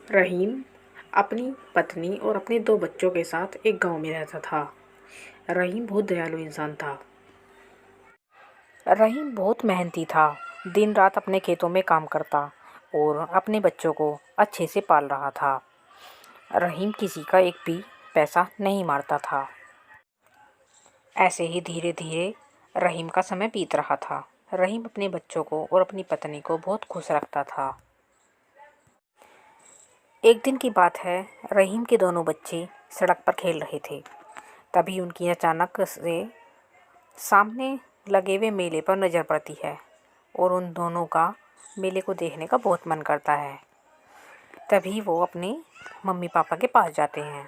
रहीम अपनी पत्नी और अपने 2 बच्चों के साथ एक गांव में रहता था। रहीम बहुत दयालु इंसान था। रहीम बहुत मेहनती था। दिन रात अपने खेतों में काम करता और अपने बच्चों को अच्छे से पाल रहा था। रहीम किसी का एक भी पैसा नहीं मारता था। ऐसे ही धीरे धीरे रहीम का समय बीत रहा था। रहीम अपने बच्चों को और अपनी पत्नी को बहुत खुश रखता था। एक दिन की बात है, रहीम के दोनों बच्चे सड़क पर खेल रहे थे। तभी उनकी अचानक से सामने लगे हुए मेले पर नज़र पड़ती है और उन दोनों का मेले को देखने का बहुत मन करता है। तभी वो अपने मम्मी पापा के पास जाते हैं।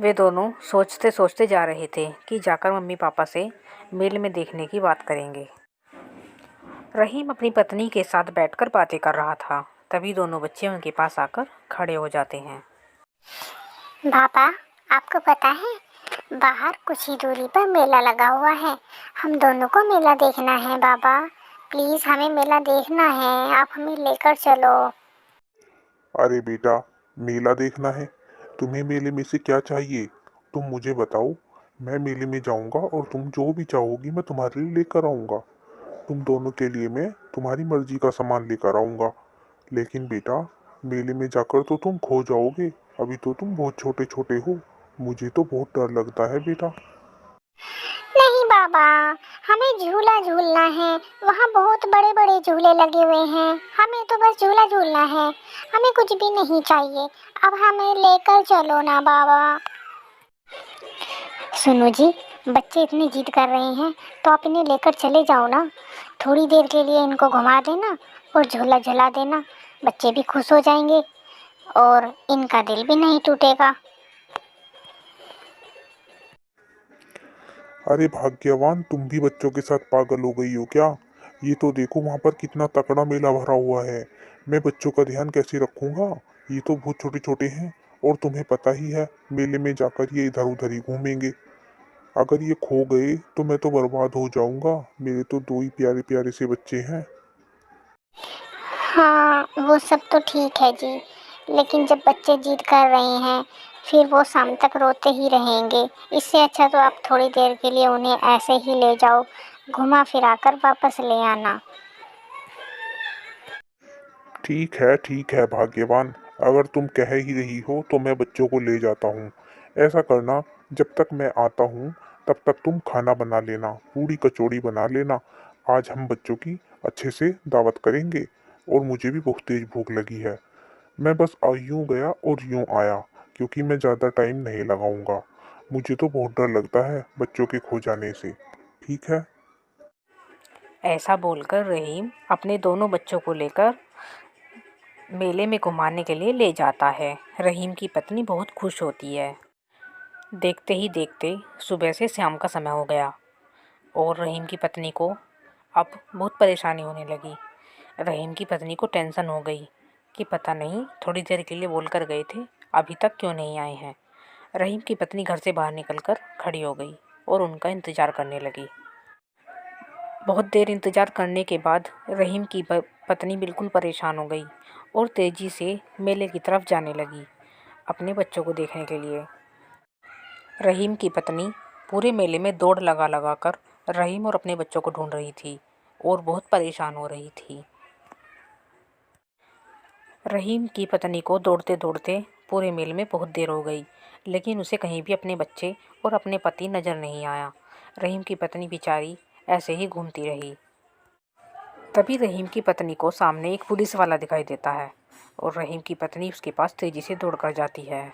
वे दोनों सोचते सोचते जा रहे थे कि जाकर मम्मी पापा से मेले में देखने की बात करेंगे। रहीम अपनी पत्नी के साथ बैठकर बातें कर रहा था। तभी दोनों बच्चे उनके पास आकर खड़े हो जाते हैं। पापा, आपको पता है बाहर कुछ ही दूरी पर मेला लगा हुआ है। हम दोनों को मेला देखना है। बाबा प्लीज़, हमें मेला देखना है, आप हमें लेकर चलो। अरे बेटा, मेला देखना है? तुम्हें मेले में से क्या चाहिए? तुम मुझे बताओ। मैं मेले में जाऊंगा और तुम जो भी चाहोगी मैं तुम्हारे लिए लेकर आऊंगा। तुम दोनों के लिए मैं तुम्हारी मर्जी का सामान लेकर आऊंगा। लेकिन बेटा, मेले में जाकर तो तुम खो जाओगे। अभी तो तुम बहुत छोटे छोटे हो। मुझे तो बहुत डर लगता है बेटा। नहीं बाबा, हमें झूला झूलना है। वहाँ बहुत बड़े बड़े झूले लगे हुए हैं। हमें तो बस झूला झूलना है, हमें कुछ भी नहीं चाहिए। अब हमें लेकर चलो ना बाबा। सुनो जी, बच्चे इतनी जिद कर रहे हैं तो आप इन्हें लेकर चले जाओ ना। थोड़ी देर के लिए इनको घुमा देना और झूला झुला देना। बच्चे भी खुश हो जाएंगे और इनका दिल भी नहीं टूटेगा। अरे भाग्यवान, तुम भी बच्चों के साथ पागल हो गई हो क्या? ये तो देखो वहां पर कितना तकड़ा मेला भरा हुआ है। मैं बच्चों का ध्यान कैसे रखूंगा? ये तो बहुत छोटे छोटे हैं और तुम्हें पता ही है मेले में जाकर ये इधर उधर ही घूमेंगे। अगर ये खो गए तो मैं तो बर्बाद हो जाऊंगा। मेरे तो दो ही प्यारे प्यारे से बच्चे हैं। हाँ, वो सब तो ठीक है जी, लेकिन जब बच्चे जिद कर रहे हैं फिर वो शाम तक रोते ही रहेंगे। इससे अच्छा तो आप थोड़ी देर के लिए उन्हें ऐसे ही ले जाओ, घुमा फिरा कर वापस ले आना। ठीक है भाग्यवान। अगर तुम कह ही रही हो तो मैं बच्चों को ले जाता हूँ। ऐसा करना, जब तक मैं आता हूँ तब तक तुम खाना बना लेना, पूरी कचौड़ी बना लेना। आज हम बच्चों की अच्छे से दावत करेंगे और मुझे भी बहुत तेज भूख लगी है। मैं बस यूं गया और यूं आया, क्योंकि मैं ज़्यादा टाइम नहीं लगाऊंगा। मुझे तो बहुत डर लगता है बच्चों के खो जाने से। ठीक है? ऐसा बोलकर रहीम अपने दोनों बच्चों को लेकर मेले में घुमाने के लिए ले जाता है। रहीम की पत्नी बहुत खुश होती है। देखते ही देखते सुबह से शाम का समय हो गया और रहीम की पत्नी को अब बहुत परेशानी होने लगी। रहीम की पत्नी को टेंशन हो गई कि पता नहीं थोड़ी देर के लिए बोल कर गए थे, अभी तक क्यों नहीं आए हैं। रहीम की पत्नी घर से बाहर निकलकर खड़ी हो गई और उनका इंतज़ार करने लगी। बहुत देर इंतज़ार करने के बाद रहीम की पत्नी बिल्कुल परेशान हो गई और तेज़ी से मेले की तरफ जाने लगी अपने बच्चों को देखने के लिए। रहीम की पत्नी पूरे मेले में दौड़ लगा लगा कर रहीम और अपने बच्चों को ढूंढ रही थी और बहुत परेशान हो रही थी। रहीम की पत्नी को दौड़ते दौड़ते पूरे मेले में बहुत देर हो गई, लेकिन उसे कहीं भी अपने बच्चे और अपने पति नज़र नहीं आया। रहीम की पत्नी बेचारी ऐसे ही घूमती रही। तभी रहीम की पत्नी को सामने एक पुलिस वाला दिखाई देता है और रहीम की पत्नी उसके पास तेज़ी से दौड़कर जाती है।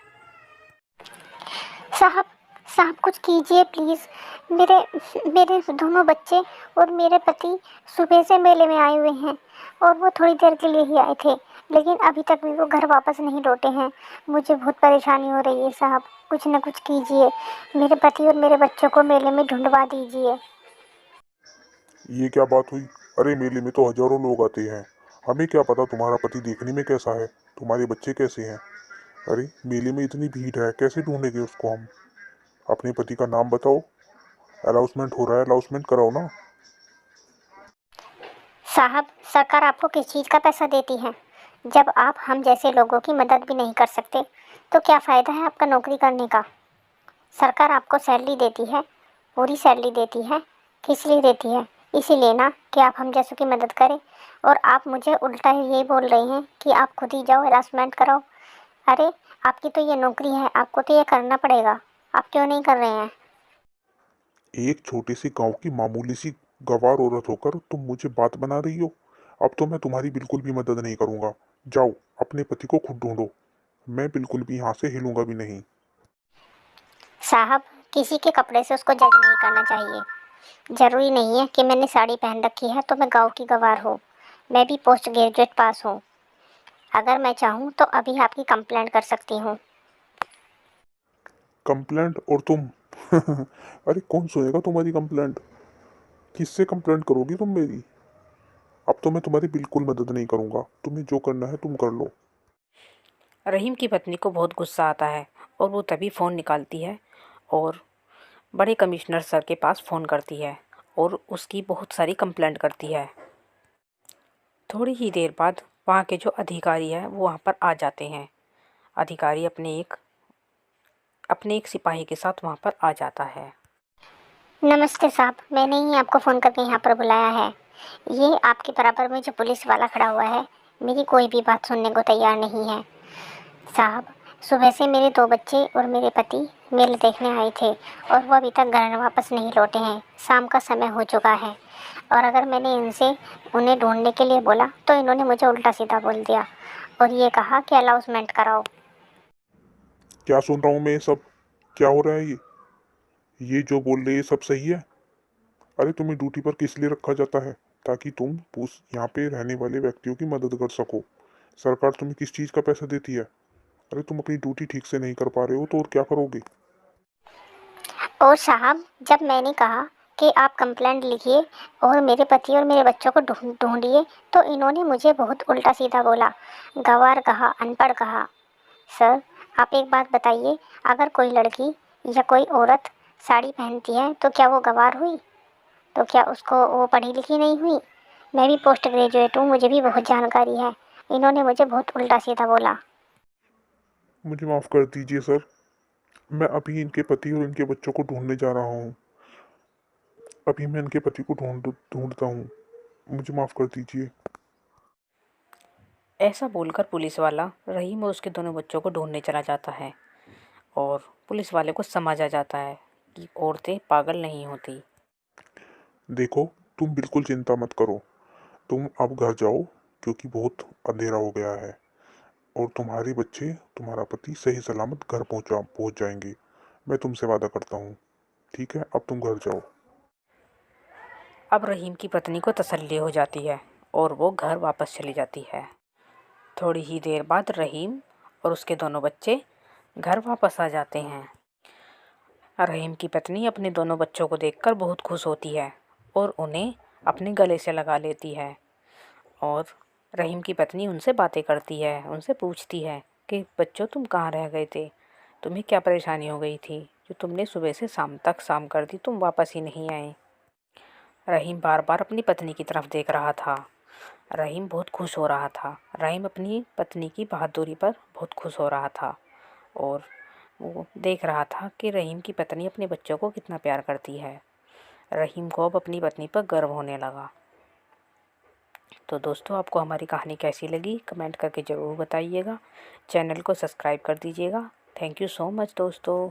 साहब, साहब कुछ कीजिए प्लीज़। मेरे मेरे दोनों बच्चे और मेरे पति सुबह से मेले में आए हुए हैं और वो थोड़ी देर के लिए ही आए थे, लेकिन अभी तक भी वो घर वापस नहीं लौटे हैं। मुझे बहुत परेशानी हो रही है साहब, कुछ न कुछ कीजिए। मेरे पति और मेरे बच्चों को मेले में ढूंढवा दीजिए। ये क्या बात हुई? अरे मेले में तो हजारों लोग आते हैं। हमें क्या पता तुम्हारा पति देखने में कैसा है, तुम्हारे बच्चे कैसे हैं। अरे मेले में इतनी भीड़ है, कैसे ढूंढेंगे उसको हम? अपने पति का नाम बताओ। अनाउंसमेंट हो रहा है, अनाउंसमेंट कराओ ना। साहब, सरकार आपको किस चीज़ का पैसा देती है? जब आप हम जैसे लोगों की मदद भी नहीं कर सकते तो क्या फ़ायदा है आपका नौकरी करने का? सरकार आपको सैलरी देती है, पूरी सैलरी देती है, किस लिए देती है? इसीलिए ना कि आप हम जैसों की मदद करें। और आप मुझे उल्टा ये बोल रहे हैं कि आप खुद ही जाओ हरासमेंट कराओ। अरे, आपकी तो ये नौकरी है, आपको तो ये करना पड़ेगा। आप क्यों नहीं कर रहे हैं? एक छोटे से गांव की मामूली सी गवार औरत होकर तुम मुझे बात बना रही हो। अब तो मैं तुम्हारी बिल्कुल भी मदद नहीं करूंगा। जाओ, अपने पति को खुद ढूंढो। मैं बिल्कुल भी यहाँ से हिलूंगा भी नहीं। साहब, किसी के कपड़े से उसको जज नहीं करना चाहिए। ज़रूरी नहीं है कि मैंने साड़ी पहन रखी है तो मैं गाँव की गवार हूँ। मैं भी पोस्ट ग्रेजुएट पास हूँ। अगर मैं चाहूँ तो अभी आपकी कंप्लेंट कर सकती हूँ। कंप्लेंट और तुम अरे कौन सुनेगा तुम्हारी कंप्लेंट? किससे कंप्लेंट करोगी तुम मेरी? अब तो मैं तुम्हारी बिल्कुल मदद नहीं करूंगा। तुम्हें जो करना है तुम कर लो। रहीम की पत्नी को बहुत गुस्सा आता है और वो तभी फ़ोन निकालती है और बड़े कमिश्नर सर के पास फ़ोन करती है और उसकी बहुत सारी कंप्लेंट करती है। थोड़ी ही देर बाद वहाँ के जो अधिकारी हैं वो वहाँ पर आ जाते हैं। अधिकारी अपने एक सिपाही के साथ वहाँ पर आ जाता है। नमस्ते साहब, मैंने ही आपको फ़ोन करके यहाँ पर बुलाया है। ये आपके बराबर में जो पुलिस वाला खड़ा हुआ है, मेरी कोई भी बात सुनने को तैयार नहीं है। साहब, सुबह से मेरे 2 बच्चे और मेरे पति मेले देखने आए थे और वो अभी तक घर वापस नहीं लौटे हैं। शाम का समय हो चुका है और अगर मैंने इनसे उन्हें ढूंढने के लिए बोला तो इन्होंने मुझे उल्टा सीधा बोल दिया और ये कहा कि अनाउंसमेंट कराओ। क्या सुन रहा हूँ मैं ये सब? क्या हो रहा है ये जो बोल रहे ये सब सही है? अरे तुम्हें ड्यूटी पर किस लिए रखा जाता है? ताकि तुम उस यहाँ पे रहने वाले व्यक्तियों की मदद कर सको। सरकार तुम्हें किस चीज़ का पैसा देती है? अरे तुम अपनी ड्यूटी ठीक से नहीं कर पा रहे हो तो और क्या करोगे? और साहब, जब मैंने कहा कि आप कंप्लेंट लिखिए और मेरे पति और मेरे बच्चों को ढूंढिए तो इन्होंने मुझे बहुत उल्टा सीधा बोला, गंवार कहा, अनपढ़ कहा। सर, आप एक बात बताइए, अगर कोई लड़की या कोई औरत साड़ी पहनती है तो क्या वो गंवार हुई? तो क्या उसको वो पढ़ी लिखी नहीं हुई? मैं भी पोस्ट ग्रेजुएट हूँ, मुझे भी बहुत जानकारी है। इन्होंने मुझे बहुत उल्टा सीधा बोला। मुझे माफ़ कर दीजिए सर। मैं अभी इनके पति और इनके बच्चों को ढूंढने जा रहा हूँ। अभी मैं इनके पति को ढूंढता हूँ। मुझे माफ़ कर दीजिए। ऐसा बोलकर पुलिस वाला रहीम और उसके दोनों बच्चों को ढूंढने चला जाता है और पुलिस वाले को समझ आ जाता है कि औरतें पागल नहीं होती। देखो, तुम बिल्कुल चिंता मत करो। तुम अब घर जाओ, क्योंकि बहुत अंधेरा हो गया है। और तुम्हारे बच्चे, तुम्हारा पति सही सलामत घर पहुंच जाएंगे। मैं तुमसे वादा करता हूँ। ठीक है, अब तुम घर जाओ। अब रहीम की पत्नी को तसल्ली हो जाती है और वो घर वापस चली जाती है। थोड़ी ही देर बाद रहीम और उसके दोनों बच्चे घर वापस आ जाते हैं। रहीम की पत्नी अपने दोनों बच्चों को देखकर बहुत खुश होती है और उन्हें अपने गले से लगा लेती है। और रहीम की पत्नी उनसे बातें करती है, उनसे पूछती है कि बच्चों, तुम कहाँ रह गए थे? तुम्हें क्या परेशानी हो गई थी जो तुमने सुबह से शाम तक शाम कर दी, तुम वापस ही नहीं आए? रहीम बार बार अपनी पत्नी की तरफ देख रहा था। रहीम बहुत खुश हो रहा था। रहीम अपनी पत्नी की बहादुरी पर बहुत खुश हो रहा था और वो देख रहा था कि रहीम की पत्नी अपने बच्चों को कितना प्यार करती है। रहीम को अब अपनी पत्नी पर गर्व होने लगा। तो दोस्तों, आपको हमारी कहानी कैसी लगी कमेंट करके ज़रूर बताइएगा। चैनल को सब्सक्राइब कर दीजिएगा। थैंक यू सो मच दोस्तों।